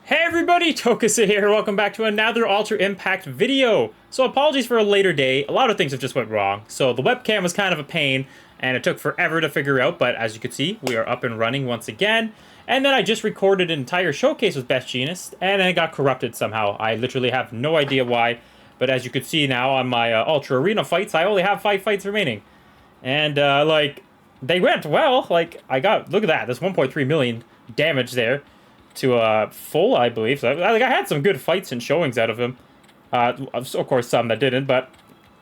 Hey everybody, Tokusa here. Welcome back to another Ultra Impact video. So apologies for a later day. A lot of things have just went wrong. So the webcam was kind of a pain and it took forever to figure out, but as you can see, we are up and running once again. And then I just recorded an entire showcase with Best Jeanist and then it got corrupted somehow. I literally have no idea why, but as you can see now on my Ultra Arena fights, I only have 5 fights remaining. And they went well. I got, look at that, there's 1.3 million damage there. To full, I believe. So I had some good fights and showings out of him. Of course, some that didn't, but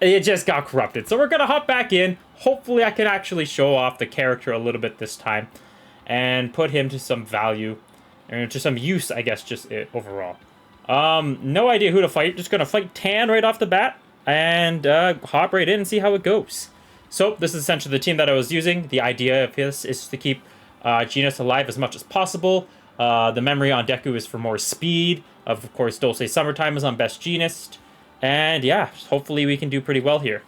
it just got corrupted. So we're gonna hop back in. Hopefully, I can actually show off the character a little bit this time, and put him to some value, and to some use, I guess, just overall. No idea who to fight. Just gonna fight Tan right off the bat, and hop right in and see how it goes. So this is essentially the team that I was using. The idea of this is to keep Jeanist alive as much as possible. The memory on Deku is for more speed. Of course, Dulce Summertime is on Best Jeanist. And yeah, hopefully we can do pretty well here.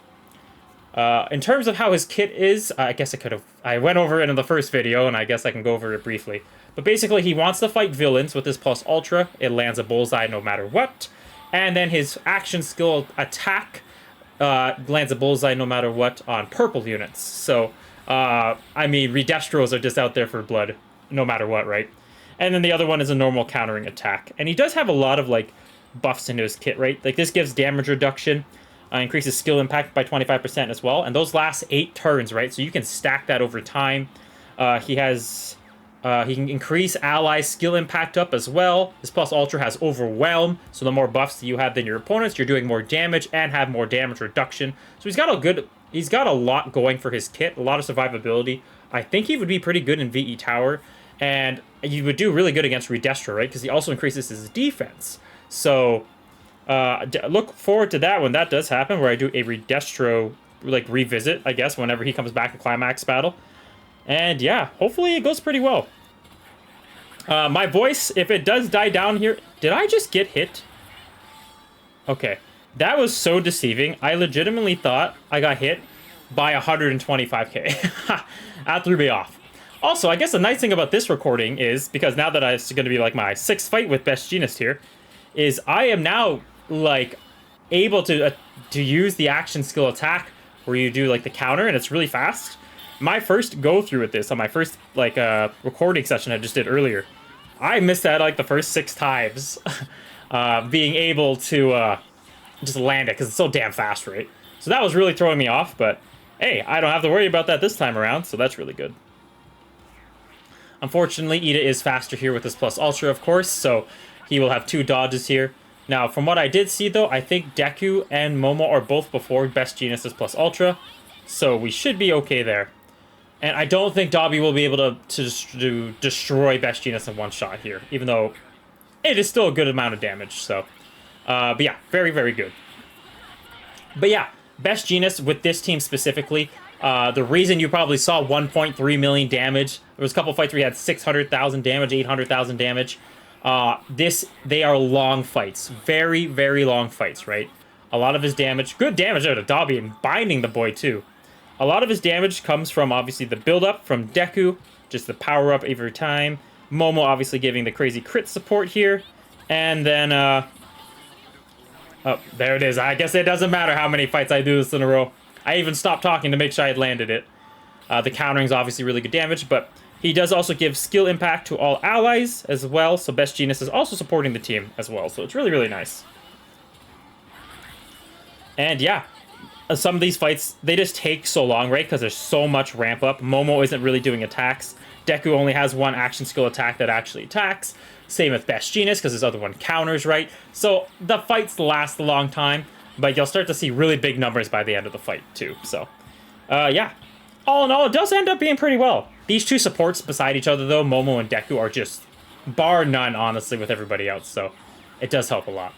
In terms of how his kit is, I guess I went over it in the first video, and I guess I can go over it briefly. But basically, he wants to fight villains with his Plus Ultra. It lands a bullseye no matter what. And then his action skill attack lands a bullseye no matter what on purple units. So, I mean, Redestros are just out there for blood, no matter what, right? And then the other one is a normal countering attack. And he does have a lot of, buffs into his kit, right? This gives damage reduction, increases skill impact by 25% as well. And those last 8 turns, right? So you can stack that over time. He can increase ally skill impact up as well. His Plus Ultra has Overwhelm. So the more buffs that you have than your opponents, you're doing more damage and have more damage reduction. So he's got a lot going for his kit. A lot of survivability. I think he would be pretty good in VE Tower. And you would do really good against Redestro, right? Because he also increases his defense. So, look forward to that when that does happen, where I do a Redestro, revisit, I guess, whenever he comes back to Climax Battle. And yeah, hopefully it goes pretty well. My voice, if it does die down here... Did I just get hit? Okay. That was so deceiving. I legitimately thought I got hit by 125k. That threw me off. Also, I guess the nice thing about this recording is, because now that it's going to be my 6th fight with Best Jeanist here, is I am now, able to use the action skill attack where you do, the counter, and it's really fast. My first go-through with this, on my first, recording session I just did earlier, I missed that, the first 6 times, being able to, just land it, because it's so damn fast, right? So that was really throwing me off, but, hey, I don't have to worry about that this time around, so that's really good. Unfortunately, Ida is faster here with his Plus Ultra, of course, so he will have 2 dodges here. Now, from what I did see, though, I think Deku and Momo are both before Best Jeanist's Plus Ultra, so we should be okay there. And I don't think Dobby will be able to destroy Best Jeanist in one shot here, even though it is still a good amount of damage, so... but yeah, very, very good. But yeah, Best Jeanist with this team specifically... the reason you probably saw 1.3 million damage, there was a couple fights where he had 600,000 damage, 800,000 damage. They are long fights. Very, very long fights, right? A lot of his damage, good damage out of Dobby and binding the boy too. A lot of his damage comes from, obviously, the build-up from Deku, just the power-up every time. Momo obviously giving the crazy crit support here. And then, oh, there it is. I guess it doesn't matter how many fights I do this in a row. I even stopped talking to make sure I had landed it. The countering is obviously really good damage, but he does also give skill impact to all allies as well, so Best Jeanist is also supporting the team as well, so it's really, really nice. And yeah, some of these fights, they just take so long, right, because there's so much ramp up. Momo isn't really doing attacks. Deku only has 1 action skill attack that actually attacks. Same with Best Jeanist, because his other one counters, right? So the fights last a long time. But you'll start to see really big numbers by the end of the fight, too. So, yeah. All in all, it does end up being pretty well. These 2 supports beside each other, though, Momo and Deku, are just bar none, honestly, with everybody else. So, it does help a lot.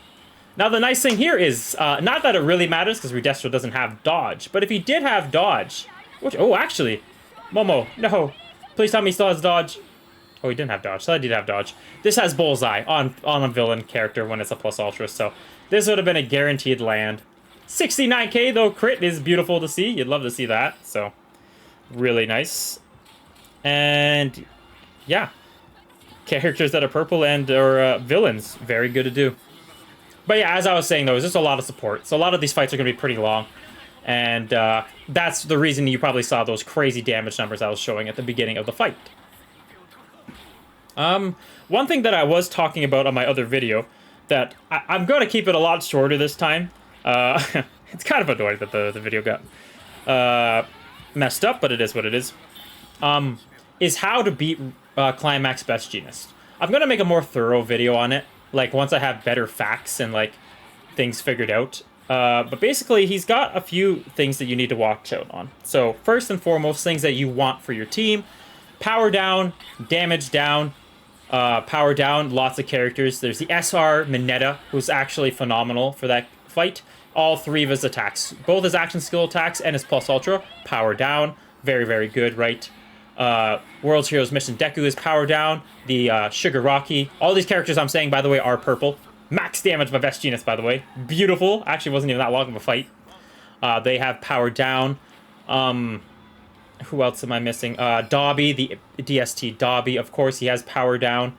Now, the nice thing here is, not that it really matters, because Redestro doesn't have dodge. But if he did have dodge... oh, actually, Momo, no. Please tell me he still has dodge. Oh, he didn't have dodge. So I did have dodge. This has bullseye on a villain character when it's a Plus Ultra, so... This would have been a guaranteed land. 69k, though, crit is beautiful to see. You'd love to see that, so really nice. And, yeah. characters that are purple and or villains. Very good to do. But yeah, as I was saying though, it's just a lot of support. So a lot of these fights are going to be pretty long. And that's the reason you probably saw those crazy damage numbers I was showing at the beginning of the fight. One thing that I was talking about on my other video, that I'm going to keep it a lot shorter this time. It's kind of annoying that the video got messed up, but it is what it is. Is how to beat Climax Best Jeanist. I'm going to make a more thorough video on it, like once I have better facts and like things figured out. But basically, he's got a few things that you need to watch out on. So first and foremost, things that you want for your team: power down, damage down, power down, lots of characters. There's the SR Mineta, who's actually phenomenal for that fight. All three of his attacks, both his action skill attacks and his plus ultra, power down. Very, very good, right? World's Heroes Mission Deku is power down. The Shigaraki. All these characters I'm saying, by the way, are purple. Max damage by Best Jeanist, by the way. Beautiful. Actually, wasn't even that long of a fight. They have power down. Who else am I missing? Dobby, the DST Dobby, of course, he has power down.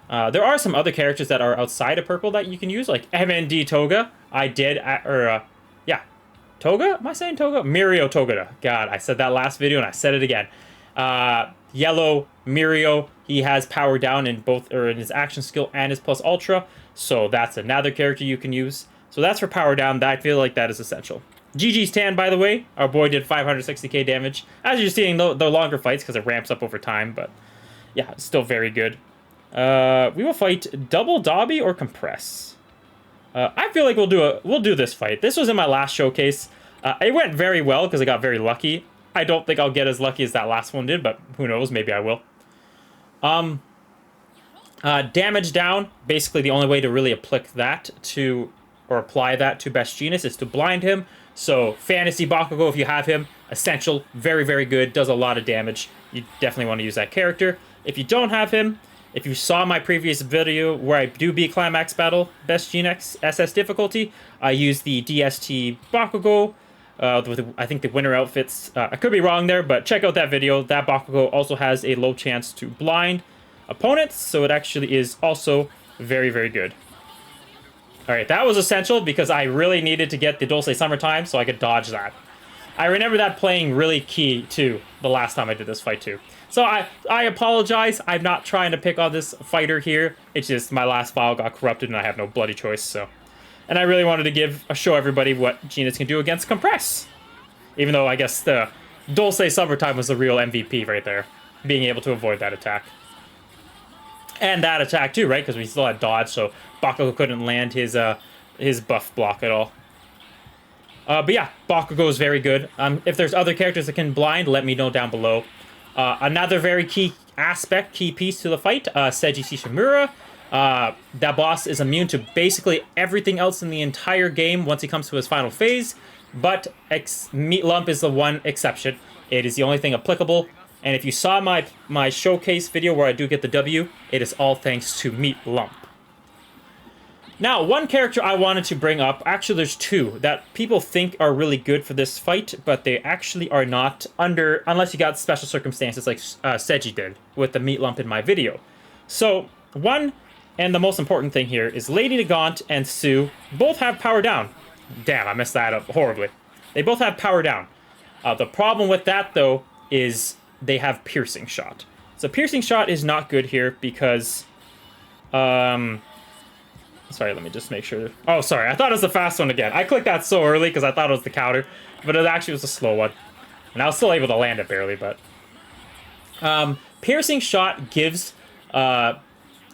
There are some other characters that are outside of purple that you can use, like MND Toga. Yeah. Toga? Am I saying Toga? Mirio Togata. God, I said that last video and I said it again. Yellow Mirio, he has power down in both, or in his action skill and his plus ultra. So that's another character you can use. So that's for power down. I feel like that is essential. GG's Tan, by the way. Our boy did 560k damage. As you're seeing, the longer fights, because it ramps up over time. But yeah, it's still very good. We will fight Double Dobby or Compress. I feel like we'll do this fight. This was in my last showcase. It went very well because I got very lucky. I don't think I'll get as lucky as that last one did, but who knows? Maybe I will. Damage down. Basically, the only way to really apply that to Best Jeanist is to blind him. So, Fantasy Bakugo, if you have him, essential, very, very good, does a lot of damage. You definitely want to use that character. If you don't have him, if you saw my previous video where I do beat Climax Battle, Best Jeanist SS difficulty, I use the DST Bakugo. I think the winner outfits, I could be wrong there, but check out that video. That Bakugo also has a low chance to blind opponents, so it actually is also very, very good. Alright, that was essential because I really needed to get the Dulce Summertime so I could dodge that. I remember that playing really key, too, the last time I did this fight, too. So I apologize. I'm not trying to pick on this fighter here. It's just my last file got corrupted and I have no bloody choice, so... And I really wanted to show everybody what Jeanist can do against Compress. Even though I guess the Dulce Summertime was the real MVP right there. Being able to avoid that attack. And that attack too, right? Because we still had dodge, so Bakugo couldn't land his buff block at all. But yeah, Bakugo is very good. If there's other characters that can blind, let me know down below. Another very key piece to the fight, Seiji Shishimura. That boss is immune to basically everything else in the entire game once he comes to his final phase, but Meat Lump is the one exception. It is the only thing applicable, and if you saw my showcase video where I do get the W, it is all thanks to Meat Lump. Now, one character I wanted to bring up, actually there's two, that people think are really good for this fight, but they actually are not, unless you got special circumstances like Seiji did with the Meat Lump in my video. So, one... And the most important thing here is Lady Nagant and Sue both have power down. Damn, I messed that up horribly. They both have power down. The problem with that, though, is they have Piercing Shot. So Piercing Shot is not good here because... Sorry, let me just make sure. Oh, sorry, I thought it was the fast one again. I clicked that so early because I thought it was the counter, but it actually was a slow one. And I was still able to land it barely, but... Piercing Shot gives...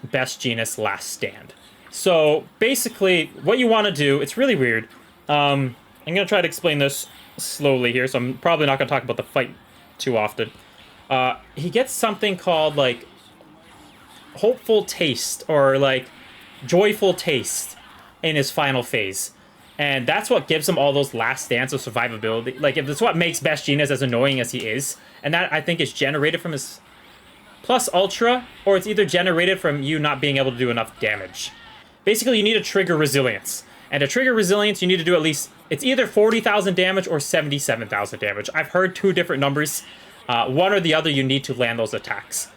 Best Jeanist Last Stand. So basically what you want to do, it's really weird. I'm going to try to explain this slowly here, so I'm probably not going to talk about the fight too often. He gets something called like Hopeful Taste or like Joyful Taste in his final phase. And that's what gives him all those last stands of survivability. Like, if that's what makes Best Jeanist as annoying as he is. And that, I think, is generated from his plus ultra, or it's either generated from you not being able to do enough damage. Basically, you need to trigger resilience. And to trigger resilience, you need to do at least, it's either 40,000 damage or 77,000 damage. I've heard two different numbers. One or the other, you need to land those attacks.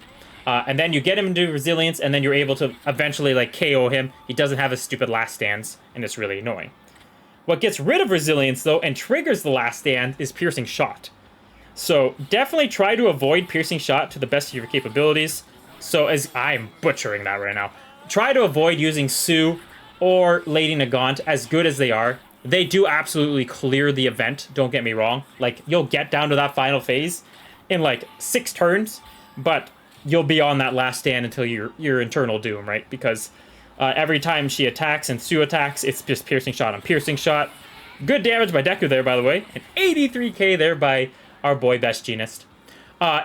And then you get him into resilience, and then you're able to eventually like KO him. He doesn't have his stupid last stands, and it's really annoying. What gets rid of resilience though and triggers the last stand is piercing shot. So definitely try to avoid piercing shot to the best of your capabilities. So as I'm butchering that right now, try to avoid using Sue or Lady Nagant, as good as they are. They do absolutely clear the event, don't get me wrong. Like, you'll get down to that final phase in like 6 turns, but you'll be on that last stand until your Eternal Doom, right? Because every time she attacks and Sue attacks, it's just piercing shot on piercing shot. Good damage by Deku there, by the way. And 83k there by our boy Best Jeanist.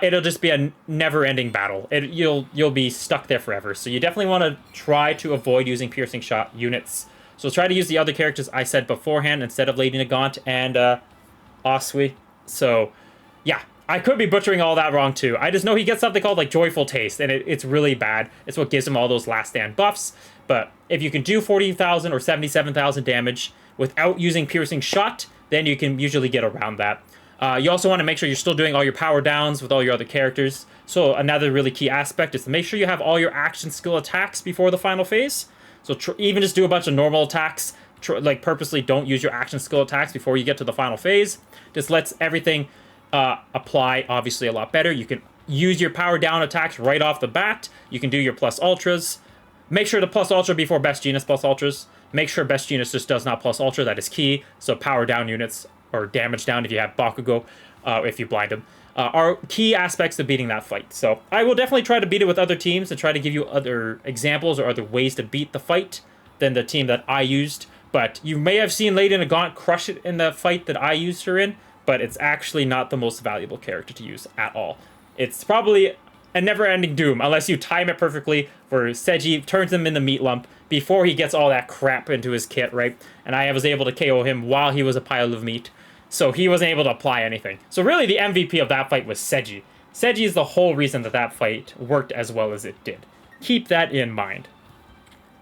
It'll just be a never-ending battle. You'll be stuck there forever. So you definitely want to try to avoid using piercing shot units. So try to use the other characters I said beforehand instead of Lady Nagant and Asui. So yeah, I could be butchering all that wrong too. I just know he gets something called like Joyful Taste, and it's really bad. It's what gives him all those last stand buffs. But if you can do 40,000 or 77,000 damage without using piercing shot, then you can usually get around that. You also want to make sure you're still doing all your power downs with all your other characters. So another really key aspect is to make sure you have all your action skill attacks before the final phase. So even just do a bunch of normal attacks. Like purposely don't use your action skill attacks before you get to the final phase. This lets everything apply obviously a lot better. You can use your power down attacks right off the bat. You can do your plus ultras. Make sure to plus ultra before Best Jeanist plus ultras. Make sure Best Jeanist just does not plus ultra. That is key. So power down units or damage down if you have Bakugo, if you blind him, are key aspects to beating that fight. So I will definitely try to beat it with other teams and try to give you other examples or other ways to beat the fight than the team that I used. But you may have seen Lady Nagant crush it in the fight that I used her in, but it's actually not the most valuable character to use at all. It's probably a never-ending doom unless you time it perfectly where Seiji turns him into meat lump before he gets all that crap into his kit, right? And I was able to KO him while he was a pile of meat, so he wasn't able to apply anything. So really the MVP of that fight was Seiji. Seiji is the whole reason that that fight worked as well as it did. Keep that in mind.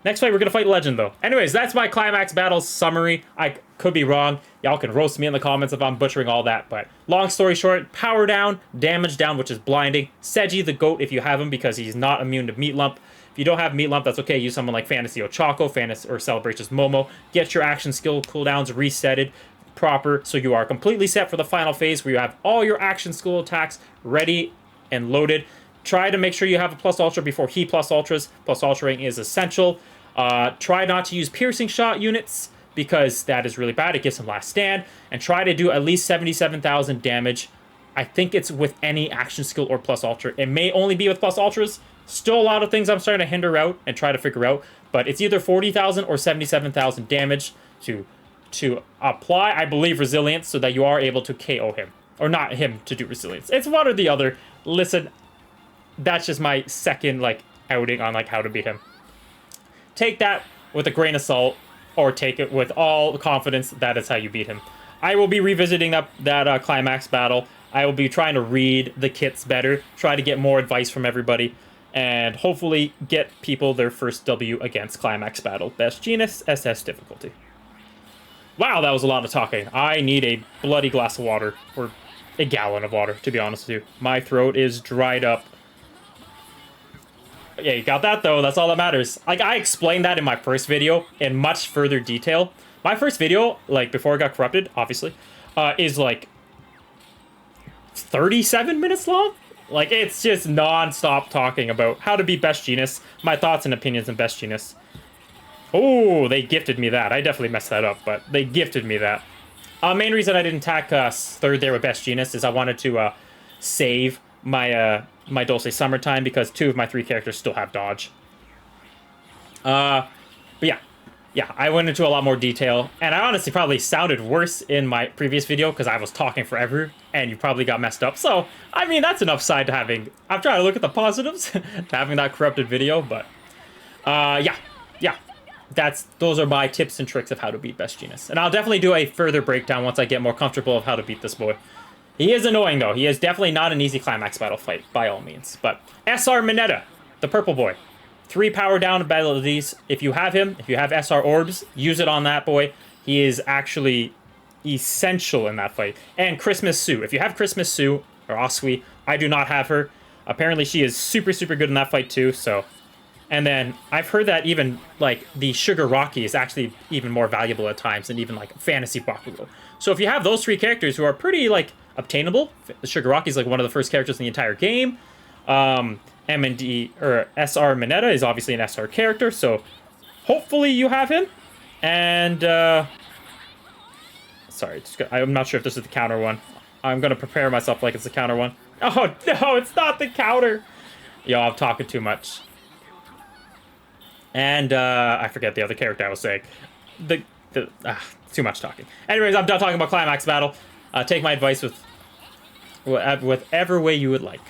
Next fight, we're going to fight Legend, though. Anyways, that's my Climax Battle summary. I could be wrong. Y'all can roast me in the comments if I'm butchering all that. But long story short, power down, damage down, which is blinding. Seiji the GOAT if you have him because he's not immune to Meat Lump. If you don't have Meat Lump, that's okay. Use someone like Fantasy Ochako, or Celebration's Momo. Get your action skill cooldowns resetted proper so you are completely set for the final phase where you have all your action skill attacks ready and loaded. Try to make sure you have a plus ultra before he plus ultras. Plus ultraing is essential. Try not to use piercing shot units because that is really bad. It gives him last stand. And try to do at least 77,000 damage. I think it's with any action skill or plus ultra. It may only be with plus ultras. Still a lot of things I'm starting to hinder out and try to figure out. But it's either 40,000 or 77,000 damage to apply, I believe, resilience so that you are able to KO him. Or not him to do resilience. It's one or the other. Listen, that's just my second outing on how to beat him. Take that with a grain of salt, or take it with all confidence. That is how you beat him. I will be revisiting that Climax battle. I will be trying to read the kits better, try to get more advice from everybody, and hopefully get people their first W against Climax battle. Best Jeanist, SS difficulty. Wow, that was a lot of talking. I need a bloody glass of water, or a gallon of water, to be honest with you. My throat is dried up. Yeah, you got that, though. That's all that matters. I explained that in my first video in much further detail. My first video, before it got corrupted, obviously, is, 37 minutes long? It's just non-stop talking about how to beat Best Jeanist, my thoughts and opinions on Best Jeanist. Oh, they gifted me that. I definitely messed that up, but they gifted me that. Main reason I didn't tack third there with Best Jeanist is I wanted to save my my Dulce Summertime because 2 of my 3 characters still have dodge. But yeah, I went into a lot more detail, and I honestly probably sounded worse in my previous video because I was talking forever, and you probably got messed up. So, I mean, that's an upside to having... I'm trying to look at the positives to having that corrupted video, but... yeah. Those are my tips and tricks of how to beat Best Jeanist. And I'll definitely do a further breakdown once I get more comfortable of how to beat this boy. He is annoying, though. He is definitely not an easy Climax battle fight, by all means. But SR Mineta, the purple boy. 3 power down abilities. If you have him, if you have SR Orbs, use it on that boy. He is actually essential in that fight. And Christmas Sue. If you have Christmas Sue, or Asui, I do not have her. Apparently she is super, super good in that fight too, so... And then I've heard that even, like, the Sugar Rocky is actually even more valuable at times than even, like, Fantasy Bakugo. So if you have those three characters who are pretty, like, obtainable, the Sugar Rocky is, like, one of the first characters in the entire game. M&D, or SR Mineta is obviously an SR character, so hopefully you have him. And, sorry, I'm not sure if this is the counter one. I'm going to prepare myself like it's the counter one. Oh, no, it's not the counter. Yo, I'm talking too much. And, I forget the other character I was saying. Too much talking. Anyways, I'm done talking about Climax Battle. Take my advice with whatever way you would like.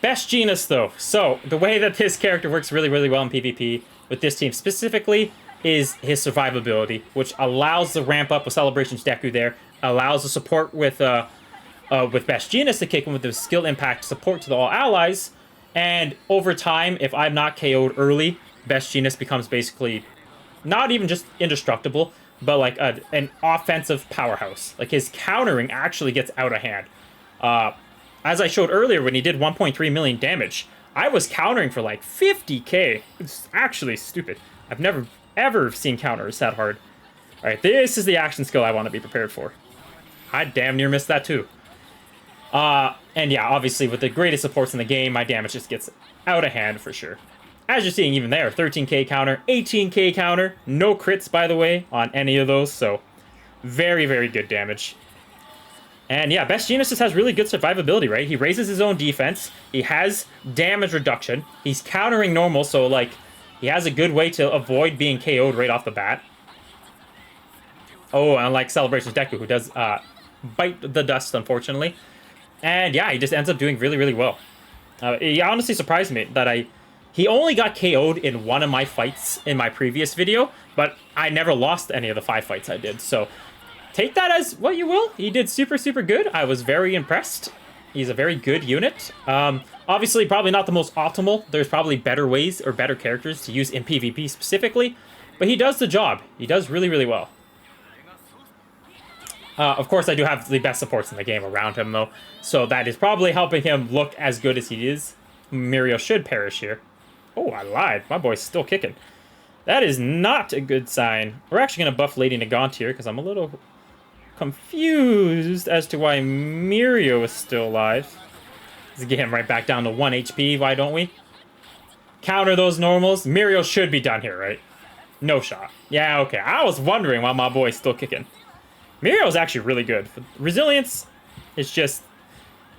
Best Jeanist, though. So, the way that this character works really, really well in PvP, with this team specifically, is his survivability, which allows the ramp up with Celebrations Deku there, allows the support with Best Jeanist to kick in with the skill impact support to all allies, and over time, if I'm not KO'd early, Best Jeanist becomes basically not even just indestructible, but like an offensive powerhouse. Like his countering actually gets out of hand. As I showed earlier, when he did 1.3 million damage, I was countering for like 50k. It's actually stupid. I've never ever seen counters that hard. All right, this is the action skill I want to be prepared for. I damn near missed that too. And yeah, obviously with the greatest supports in the game, my damage just gets out of hand for sure. As you're seeing even there, 13k counter, 18k counter, no crits, by the way, on any of those, so very, very good damage. And yeah, Best Jeanist just has really good survivability, right? He raises his own defense, he has damage reduction, he's countering normal, so like, he has a good way to avoid being KO'd right off the bat. Oh, unlike Celebrations Deku, who does bite the dust, unfortunately. And yeah, he just ends up doing really, really well. He honestly surprised me that he only got KO'd in one of my fights in my previous video, but I never lost any of the 5 fights I did, so take that as what you will. He did super, super good. I was very impressed. He's a very good unit. Obviously, probably not the most optimal. There's probably better ways or better characters to use in PvP specifically, but he does the job. He does really, really well. Of course, I do have the best supports in the game around him, though, so that is probably helping him look as good as he is. Mirio should perish here. Oh, I lied. My boy's still kicking. That is not a good sign. We're actually going to buff Lady Nagant here, because I'm a little confused as to why Mirio is still alive. Let's get him right back down to 1 HP, why don't we? Counter those normals. Mirio should be done here, right? No shot. Yeah, okay. I was wondering why my boy's still kicking. Mirio's actually really good. Resilience is just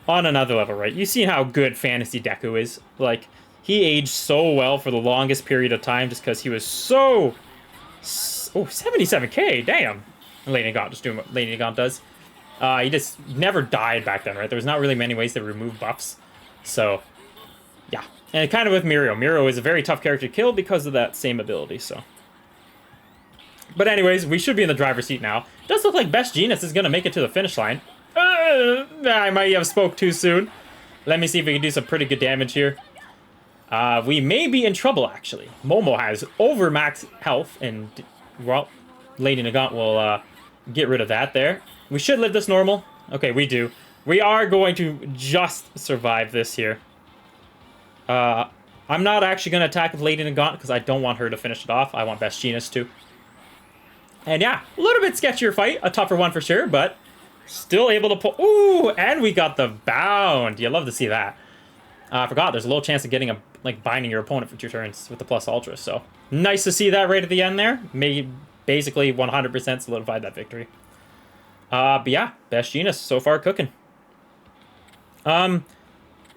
on another level, right? You've seen how good Fantasy Deku is. Like, he aged so well for the longest period of time just because he was so... Oh, 77k, damn. Lady Nagant just doing what Lady Nagant does. He just never died back then, right? There was not really many ways to remove buffs. So, yeah. And kind of with Mirio. Mirio is a very tough character to kill because of that same ability, so... But anyways, we should be in the driver's seat now. It does look like Best Jeanist is going to make it to the finish line. I might have spoke too soon. Let me see if we can do some pretty good damage here. We may be in trouble, actually. Momo has over max health, and, well, Lady Nagant will get rid of that there. We should live this normal. Okay, we do. We are going to just survive this here. I'm not actually going to attack with Lady Nagant because I don't want her to finish it off. I want Best Jeanist to. And yeah, a little bit sketchier fight. A tougher one for sure, but still able to pull. Ooh, and we got the bound. You love to see that. I forgot there's a little chance of getting binding your opponent for 2 turns with the plus ultra. So nice to see that right at the end there. Basically 100% solidified that victory. But yeah, Best Jeanist so far cooking.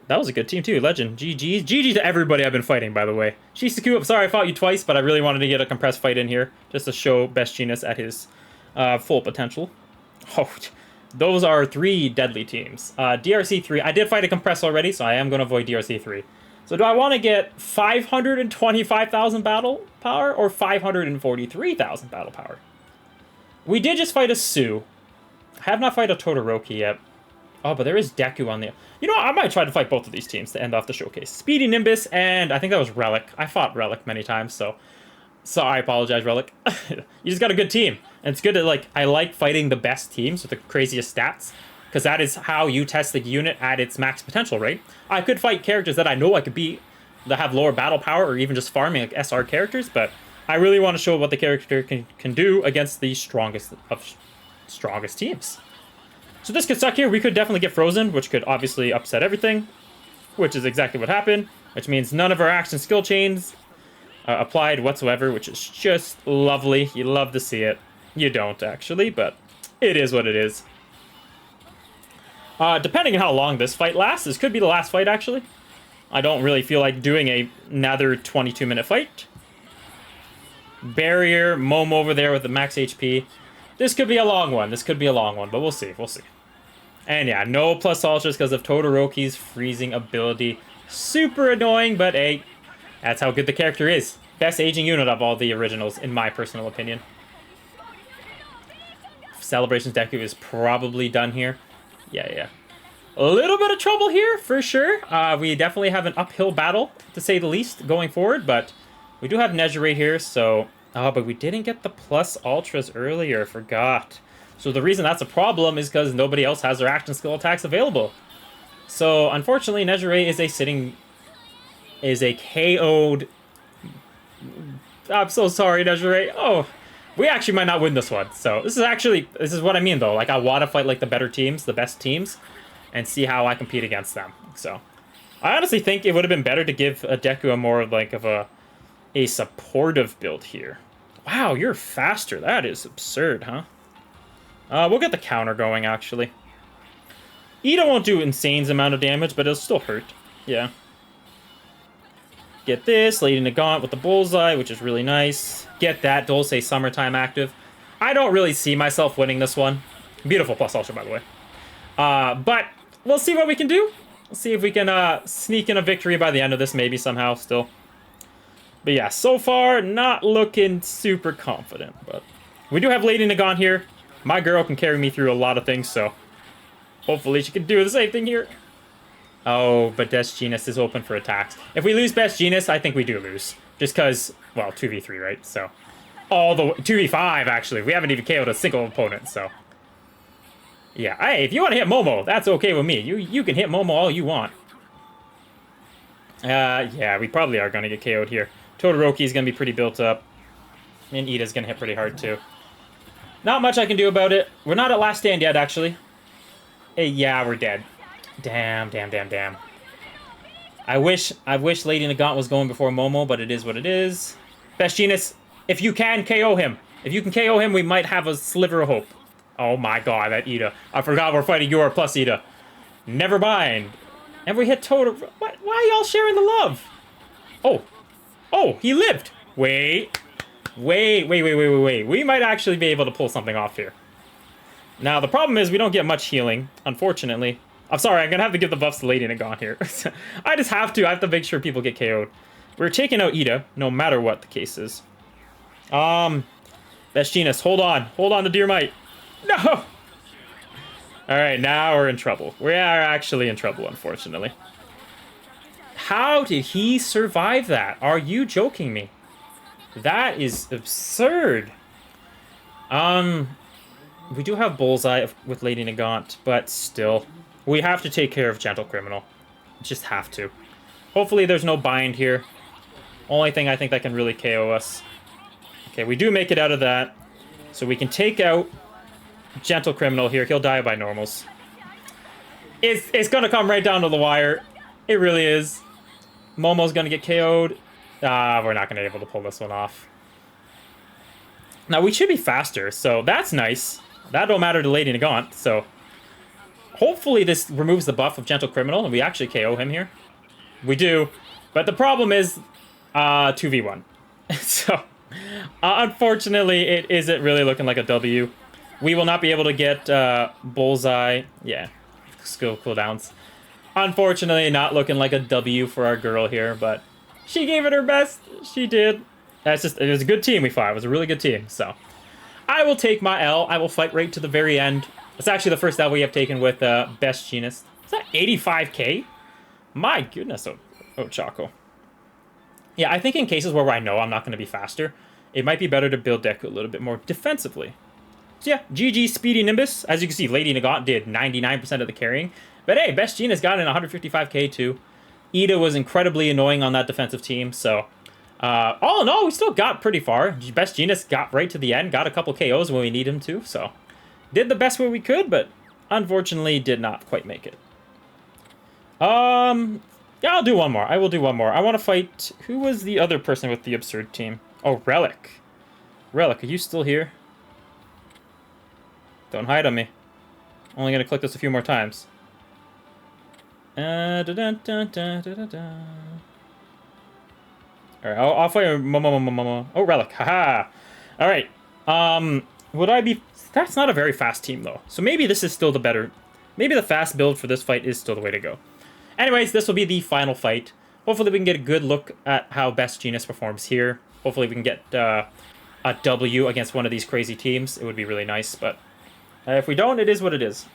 That was a good team too. Legend. GG. GG to everybody I've been fighting, by the way. Shisaku, I'm sorry I fought you twice, but I really wanted to get a compressed fight in here just to show Best Jeanist at his full potential. Oh, those are 3 deadly teams. DRC 3. I did fight a compressed already, so I am going to avoid DRC 3. So do I want to get 525,000 battle power or 543,000 battle power? We did just fight a Sue. I have not fight a Todoroki yet. Oh, but there is Deku on the... You know what? I might try to fight both of these teams to end off the showcase. Speedy Nimbus, and I think that was Relic. I fought Relic many times, so I apologize, Relic. You just got a good team. And it's good that, I like fighting the best teams with the craziest stats. because that is how you test the unit at its max potential, right? I could fight characters that I know I could beat that have lower battle power or even just farming like SR characters, but I really want to show what the character can do against the strongest teams. So this could suck here. We could definitely get frozen, which could obviously upset everything, which is exactly what happened, which means none of our action skill chains applied whatsoever, which is just lovely. You love to see it. You don't, actually, but it is what it is. Depending on how long this fight lasts, this could be the last fight, actually. I don't really feel like doing another 22-minute fight. Barrier, Momo over there with the max HP. This could be a long one. This could be a long one, but we'll see. We'll see. And yeah, no plus ultras because of Todoroki's freezing ability. Super annoying, but hey, that's how good the character is. Best aging unit of all the originals, in my personal opinion. Celebrations Deku is probably done here. Yeah. A little bit of trouble here, for sure. We definitely have an uphill battle, to say the least, going forward, but we do have Nejire here, so... Oh, but we didn't get the plus ultras earlier, forgot. So the reason that's a problem is because nobody else has their action skill attacks available. So, unfortunately, Nejire is a KO'd... I'm so sorry, Nejire. Oh, we actually might not win this one. So, this is what I mean, though. Like, I want to fight, like, the better teams, the best teams, and see how I compete against them. So, I honestly think it would have been better to give a Deku a more, like, of a supportive build here. Wow, you're faster. That is absurd, huh? We'll get the counter going, actually. Ida won't do insane amount of damage, but it'll still hurt. Yeah. Get this, Lady Nagant with the bullseye, which is really nice. Get that, Dulce Summertime active. I don't really see myself winning this one. Beautiful plus ultra, by the way. But we'll see what we can do. We'll see if we can sneak in a victory by the end of this, maybe somehow still. But yeah, so far, not looking super confident. But we do have Lady Nagant here. My girl can carry me through a lot of things, so hopefully she can do the same thing here. Oh, but Best Jeanist is open for attacks. If we lose Best Jeanist, I think we do lose. Just because, well, 2v3, right? So, all the 2v5, actually. We haven't even KO'd a single opponent, so. Yeah, hey, if you want to hit Momo, that's okay with me. You can hit Momo all you want. Yeah, we probably are going to get KO'd here. Todoroki is going to be pretty built up. And Ida's going to hit pretty hard, too. Not much I can do about it. We're not at last stand yet, actually. Hey, yeah, we're dead. Damn. I wish Lady Nagant was going before Momo, but it is what it is. Best Jeanist, if you can KO him. If you can KO him, we might have a sliver of hope. Oh my god, that Ida. I forgot we're fighting Yor plus Ida. Never mind. And we hit Todoroki. Why are y'all sharing the love? Oh, he lived. Wait. We might actually be able to pull something off here. Now, the problem is we don't get much healing, unfortunately. I'm sorry, I'm going to have to give the buffs to Lady Nagant here. I just have to. I have to make sure people get KO'd. We're taking out Ida, no matter what the case is. Best Jeanist, hold on. Hold on to dear might. No! Alright, now we're in trouble. We are actually in trouble, unfortunately. How did he survive that? Are you joking me? That is absurd. We do have Bullseye with Lady Nagant, but still. We have to take care of Gentle Criminal. Just have to. Hopefully there's no bind here. Only thing I think that can really KO us. Okay, we do make it out of that. So we can take out Gentle Criminal here. He'll die by normals. It's gonna come right down to the wire. It really is. Momo's gonna get KO'd. We're not gonna be able to pull this one off. Now, we should be faster, so that's nice. That don't matter to Lady Nagant, so... Hopefully this removes the buff of Gentle Criminal, and we actually KO him here. We do. But the problem is, 2v1. So, unfortunately, it isn't really looking like a W. We will not be able to get Bullseye. Yeah, skill cooldowns. Unfortunately, not looking like a W for our girl here, but she gave it her best. She did. It was a good team we fought. It was a really good team, so. I will take my L. I will fight right to the very end. It's actually the first L we have taken with Best Jeanist. Is that 85k? My goodness, oh Choco. Yeah, I think in cases where I know I'm not going to be faster, it might be better to build Deku a little bit more defensively. So yeah, GG Speedy Nimbus. As you can see, Lady Nagant did 99% of the carrying. But hey, Best Jeanist got in 155k too. Ida was incredibly annoying on that defensive team, so... all in all, we still got pretty far. Best Jeanist got right to the end, got a couple KOs when we need him to, so... Did the best way we could, but unfortunately did not quite make it. Yeah, I'll do one more. I will do one more. I want to fight... Who was the other person with the absurd team? Oh, Relic. Relic, are you still here? Don't hide on me. Only gonna click this a few more times. Alright, I'll fight Momo. Oh, Relic. Haha. Alright. Would I be... That's not a very fast team, though. So maybe this is still the better... Maybe the fast build for this fight is still the way to go. Anyways, this will be the final fight. Hopefully we can get a good look at how Best Jeanist performs here. Hopefully we can get a W against one of these crazy teams. It would be really nice, but if we don't, it is what it is.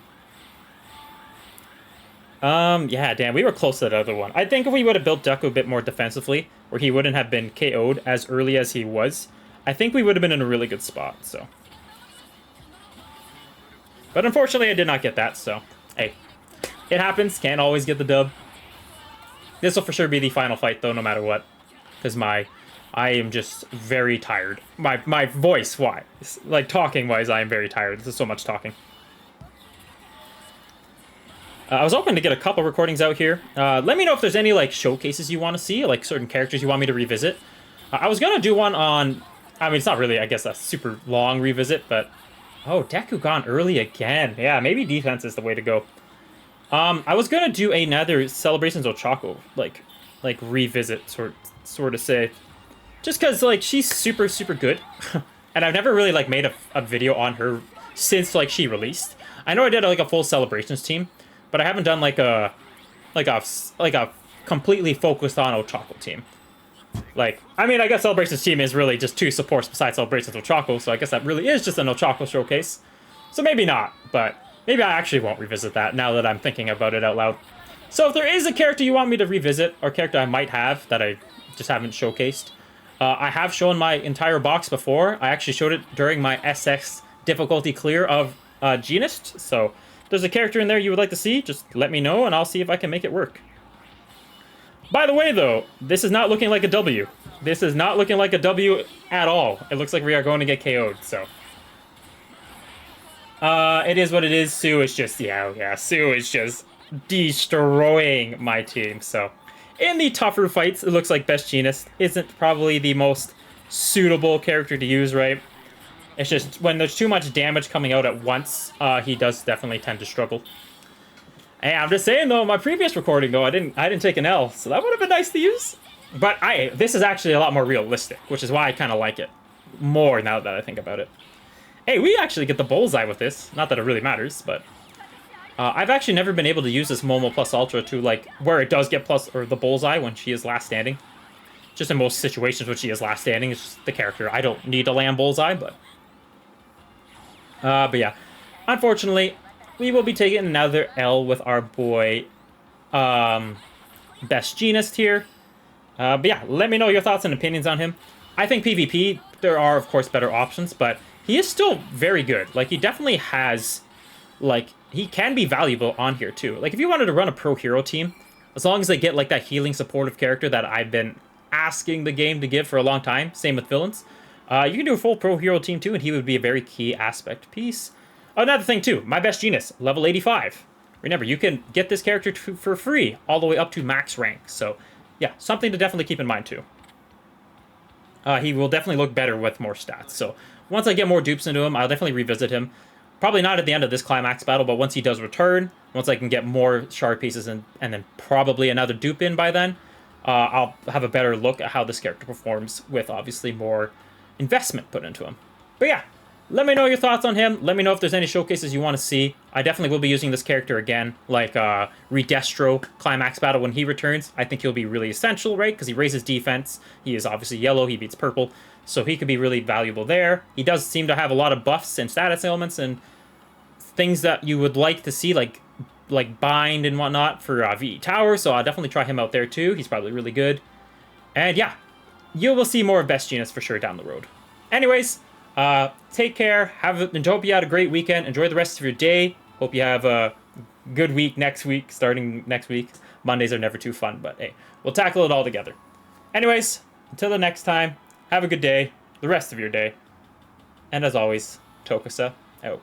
Yeah, damn, we were close to that other one. I think if we would have built Deku a bit more defensively, where he wouldn't have been KO'd as early as he was, I think we would have been in a really good spot, so. But unfortunately, I did not get that, so, hey. It happens, can't always get the dub. This will for sure be the final fight, though, no matter what. Because I am just very tired. My voice-wise, like talking-wise, I am very tired. This is so much talking. I was hoping to get a couple recordings out here. Let me know if there's any, like, showcases you want to see, like certain characters you want me to revisit. I was going to do one on... I mean, it's not really, I guess, a super long revisit, but... Oh, Deku gone early again. Yeah, maybe defense is the way to go. I was gonna do another Celebrations Ochako, like revisit, sort of say, just cause like she's super good, and I've never really like made a video on her since like she released. I know I did like a full Celebrations team, but I haven't done like a completely focused on Ochako team. Like, I mean, I guess Celebrations team is really just two supports besides Celebrations Ochako, so I guess that really is just an Ochako showcase. So maybe not, but. Maybe I actually won't revisit that now that I'm thinking about it out loud. So if there is a character you want me to revisit, or character I might have that I just haven't showcased, I have shown my entire box before. I actually showed it during my SX difficulty clear of Jeanist. So if there's a character in there you would like to see, just let me know and I'll see if I can make it work. By the way, though, this is not looking like a W. This is not looking like a W at all. It looks like we are going to get KO'd, so... it is what it is. Sue is just, yeah, Sue is just destroying my team, so. In the tougher fights, it looks like Best Jeanist isn't probably the most suitable character to use, right? It's just, when there's too much damage coming out at once, he does definitely tend to struggle. Hey, I'm just saying, though, my previous recording, though, I didn't take an L, so that would have been nice to use. But this is actually a lot more realistic, which is why I kind of like it more now that I think about it. Hey, we actually get the bullseye with this. Not that it really matters, but... I've actually never been able to use this Momo plus Ultra to, like, where it does get plus, or the bullseye when she is last standing. Just in most situations when she is last standing, it's just the character. I don't need to land bullseye, but... But yeah. Unfortunately, we will be taking another L with our boy, Best Jeanist here. But yeah, let me know your thoughts and opinions on him. I think PvP, there are, of course, better options, but... He is still very good. Like, he definitely has, like, he can be valuable on here, too. Like, if you wanted to run a pro hero team, as long as they get, like, that healing supportive character that I've been asking the game to give for a long time, same with villains, you can do a full pro hero team, too, and he would be a very key aspect piece. Another thing, too, my Best Jeanist, level 85. Remember, you can get this character for free all the way up to max rank. So, yeah, something to definitely keep in mind, too. He will definitely look better with more stats, so... Once I get more dupes into him, I'll definitely revisit him. Probably not at the end of this climax battle, but once he does return, once I can get more shard pieces and then probably another dupe in by then, I'll have a better look at how this character performs with obviously more investment put into him. But yeah, let me know your thoughts on him. Let me know if there's any showcases you want to see. I definitely will be using this character again, like Redestro climax battle when he returns. I think he'll be really essential, right? Because he raises defense. He is obviously yellow. He beats purple. So he could be really valuable there. He does seem to have a lot of buffs and status elements and things that you would like to see, like bind and whatnot for VE Tower. So I'll definitely try him out there too. He's probably really good. And yeah, you will see more of Best Jeanist for sure down the road. Anyways, Take care. Hope you had a great weekend. Enjoy the rest of your day. Hope you have a good week next week, starting next week. Mondays are never too fun, but hey, we'll tackle it all together. Anyways, until the next time, have a good day, the rest of your day. And as always, Tokusa out.